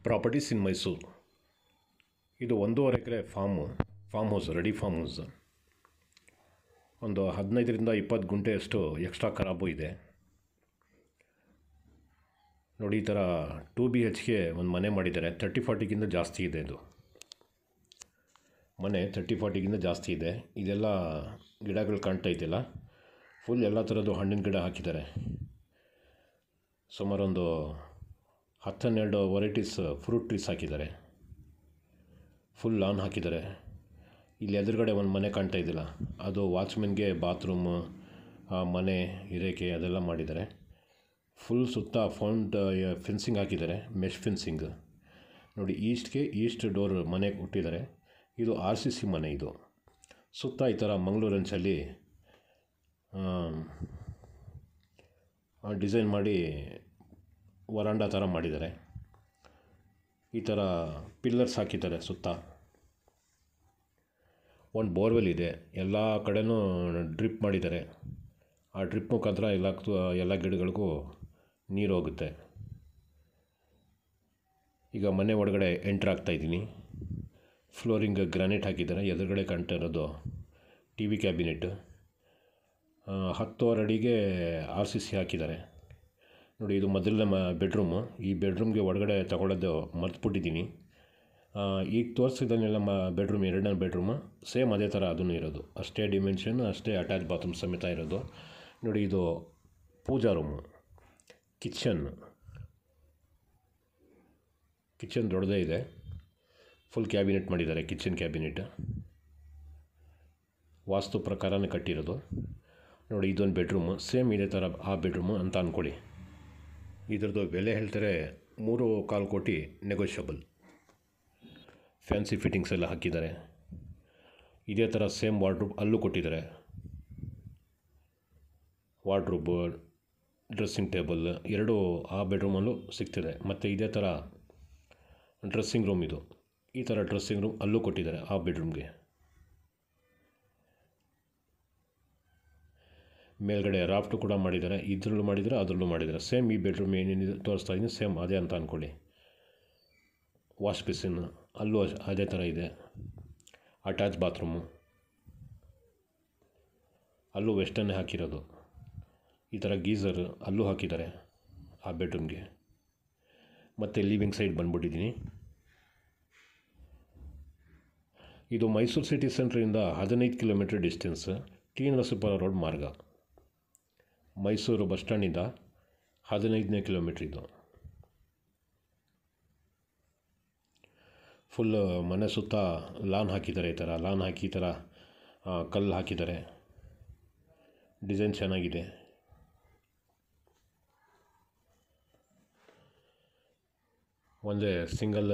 Properties ಇನ್ ಮೈಸೂರು. ಇದು 1.5 acre farm house, ready farm house. ಒಂದು 15ರಿಂದ 20 ಗುಂಟೆಯಷ್ಟು ಎಕ್ಸ್ಟ್ರಾ ಖರಾಬು ಇದೆ. ನೋಡಿ, ಈ ಥರ 2 BHK ಒಂದು ಮನೆ ಮಾಡಿದ್ದಾರೆ. 30-40ಗಿಂತ ಜಾಸ್ತಿ ಇದೆ. ಇದು ಮನೆ 30-40ಗಿಂತ ಜಾಸ್ತಿ ಇದೆ. ಇದೆಲ್ಲ ಗಿಡಗಳು ಕಾಣ್ತಾ ಇದೆಯಲ್ಲ, ಫುಲ್ ಎಲ್ಲ ಥರದ್ದು ಹಣ್ಣಿನ ಗಿಡ ಹಾಕಿದ್ದಾರೆ. ಸುಮಾರು ಒಂದು 10-12 ವೆರೈಟೀಸ್ ಫ್ರೂಟ್ ಟ್ರೀಸ್ ಹಾಕಿದ್ದಾರೆ. ಫುಲ್ ಲಾನ್ ಹಾಕಿದ್ದಾರೆ. ಇಲ್ಲಿ ಎದುರುಗಡೆ ಒಂದು ಮನೆ ಕಾಣ್ತಾ ಇದ್ದಿಲ್ಲ, ಅದು ವಾಚ್ಮೆನ್ಗೆ ಬಾತ್ರೂಮ್, ಮನೆ ಇರೋಕ್ಕೆ ಅದೆಲ್ಲ ಮಾಡಿದ್ದಾರೆ. ಫುಲ್ ಸುತ್ತ ಫೆನ್ಸಿಂಗ್ ಹಾಕಿದ್ದಾರೆ, ಮೆಶ್ ಫೆನ್ಸಿಂಗ್. ನೋಡಿ, ಈಸ್ಟ್ ಡೋರ್ ಮನೆ ಕೊಟ್ಟಿದ್ದಾರೆ. ಇದು RCC ಮನೆ. ಇದು ಸುತ್ತ ಈ ಥರ ಮಂಗಳೂರು ಅಂಚಲ್ಲಿ ಡಿಸೈನ್ ಮಾಡಿ ವರಾಂಡ ಥರ ಮಾಡಿದ್ದಾರೆ. ಈ ಥರ ಪಿಲ್ಲರ್ಸ್ ಹಾಕಿದ್ದಾರೆ ಸುತ್ತ. ಒಂದು ಬೋರ್ವೆಲ್ ಇದೆ. ಎಲ್ಲ ಕಡೆನೂ ಡ್ರಿಪ್ ಮಾಡಿದ್ದಾರೆ. ಆ ಡ್ರಿಪ್ ಮುಖಾಂತರ ಎಲ್ಲ ಗಿಡಗಳಿಗೂ ನೀರು ಹೋಗುತ್ತೆ. ಈಗ ಮನೆ ಒಳಗಡೆ ಎಂಟ್ರ್ ಆಗ್ತಾಯಿದ್ದೀನಿ. ಫ್ಲೋರಿಂಗ್ ಗ್ರಾನೈಟ್ ಹಾಕಿದ್ದಾರೆ. ಎದುರುಗಡೆ ಕಾಣ್ತಾ ಇರೋದು TV ಕ್ಯಾಬಿನೆಟ್. 10 ಅಡಿಗೆ RCC ಹಾಕಿದ್ದಾರೆ. ನೋಡಿ, ಇದು ಮೊದಲನೇ ಬೆಡ್ರೂಮು. ಈ ಬೆಡ್ರೂಮ್ಗೆ ಒಳಗಡೆ ತಗೊಳ್ಳೋದು ಮರ್ತುಬಿಟ್ಟಿದ್ದೀನಿ. ಈಗ ತೋರಿಸಿದನ್ನೆಲ್ಲ ಬೆಡ್ರೂಮ್, 2ನೇ ಬೆಡ್ರೂಮು ಸೇಮ್ ಅದೇ ಥರ ಅದನ್ನು ಇರೋದು. ಅಷ್ಟೇ ಡಿಮೆನ್ಷನ್, ಅಷ್ಟೇ ಅಟ್ಯಾಚ್ ಬಾತ್ರೂಮ್ ಸಮೇತ ಇರೋದು. ನೋಡಿ, ಇದು ಪೂಜಾ ರೂಮು. ಕಿಚನ್ ದೊಡ್ಡದೇ ಇದೆ. ಫುಲ್ ಕ್ಯಾಬಿನೆಟ್ ಮಾಡಿದ್ದಾರೆ. ಕಿಚನ್ ಕ್ಯಾಬಿನೆಟ್ ವಾಸ್ತು ಪ್ರಕಾರನೇ ಕಟ್ಟಿರೋದು. ನೋಡಿ, ಇದೊಂದು ಬೆಡ್ರೂಮು, ಸೇಮ್ ಇದೇ ಥರ ಆ ಬೆಡ್ರೂಮು ಅಂತ ಅಂದ್ಕೊಳ್ಳಿ. ಇದರದ್ದು ಬೆಲೆ ಹೇಳ್ತಾರೆ 3.25 ಕೋಟಿ, ನೆಗೋಷಿಯಬಲ್. ಫ್ಯಾನ್ಸಿ ಫಿಟ್ಟಿಂಗ್ಸ್ ಎಲ್ಲ ಹಾಕಿದ್ದಾರೆ. ಇದೇ ಥರ ಸೇಮ್ ವಾರ್ಡ್ರೂಬ್ ಅಲ್ಲೂ ಕೊಟ್ಟಿದ್ದಾರೆ. ವಾರ್ಡ್ರೂಬ್, ಡ್ರೆಸ್ಸಿಂಗ್ ಟೇಬಲ್ ಎರಡೂ ಆ ಬೆಡ್ರೂಮಲ್ಲೂ ಸಿಗ್ತಿದೆ. ಮತ್ತು ಇದೇ ಥರ ಡ್ರೆಸ್ಸಿಂಗ್ ರೂಮ್. ಇದು ಈ ಥರ ಡ್ರೆಸ್ಸಿಂಗ್ ರೂಮ್ ಅಲ್ಲೂ ಕೊಟ್ಟಿದ್ದಾರೆ ಆ ಬೆಡ್ರೂಮ್ಗೆ. ಮೇಲ್ಗಡೆ ರಾಫ್ಟು ಕೂಡ ಮಾಡಿದ್ದಾರೆ. ಇದರಲ್ಲೂ ಮಾಡಿದ್ದಾರೆ, ಅದರಲ್ಲೂ ಮಾಡಿದ್ದಾರೆ. ಸೇಮ್ ಈ ಬೆಡ್ರೂಮ್ ಏನೇನಿದೆ ತೋರಿಸ್ತಾ ಇದ್ದೀನಿ, ಸೇಮ್ ಅದೇ ಅಂತ ಅಂದ್ಕೊಳ್ಳಿ. ವಾಶ್ ಬೇಸಿನ್ ಅಲ್ಲೂ ಅದೇ ಥರ ಇದೆ. ಅಟ್ಯಾಚ್ ಬಾತ್ರೂಮು ಅಲ್ಲೂ ವೆಸ್ಟರ್ನೇ ಹಾಕಿರೋದು. ಈ ಥರ ಗೀಝರ್ ಅಲ್ಲೂ ಹಾಕಿದ್ದಾರೆ ಆ ಬೆಡ್ರೂಮ್ಗೆ. ಮತ್ತು ಲಿವಿಂಗ್ ಸೈಡ್ ಬಂದ್ಬಿಟ್ಟಿದ್ದೀನಿ. ಇದು ಮೈಸೂರು ಸಿಟಿ ಸೆಂಟ್ರಿಂದ 15 kilometre distance. T Narasipura road ಮಾರ್ಗ. ಮೈಸೂರು ಬಸ್ ಸ್ಟ್ಯಾಂಡಿಂದ 15ನೇ ಕಿಲೋಮೀಟ್ರ್ ಇದು. ಫುಲ್ ಮನೆ ಸುತ್ತ ಲಾನ್ ಹಾಕಿದ್ದಾರೆ. ಈ ಥರ ಲಾನ್ ಹಾಕಿ ಈ ಥರ ಕಲ್ಲು ಹಾಕಿದ್ದಾರೆ. ಡಿಸೈನ್ ಚೆನ್ನಾಗಿದೆ. ಒಂದೇ ಸಿಂಗಲ್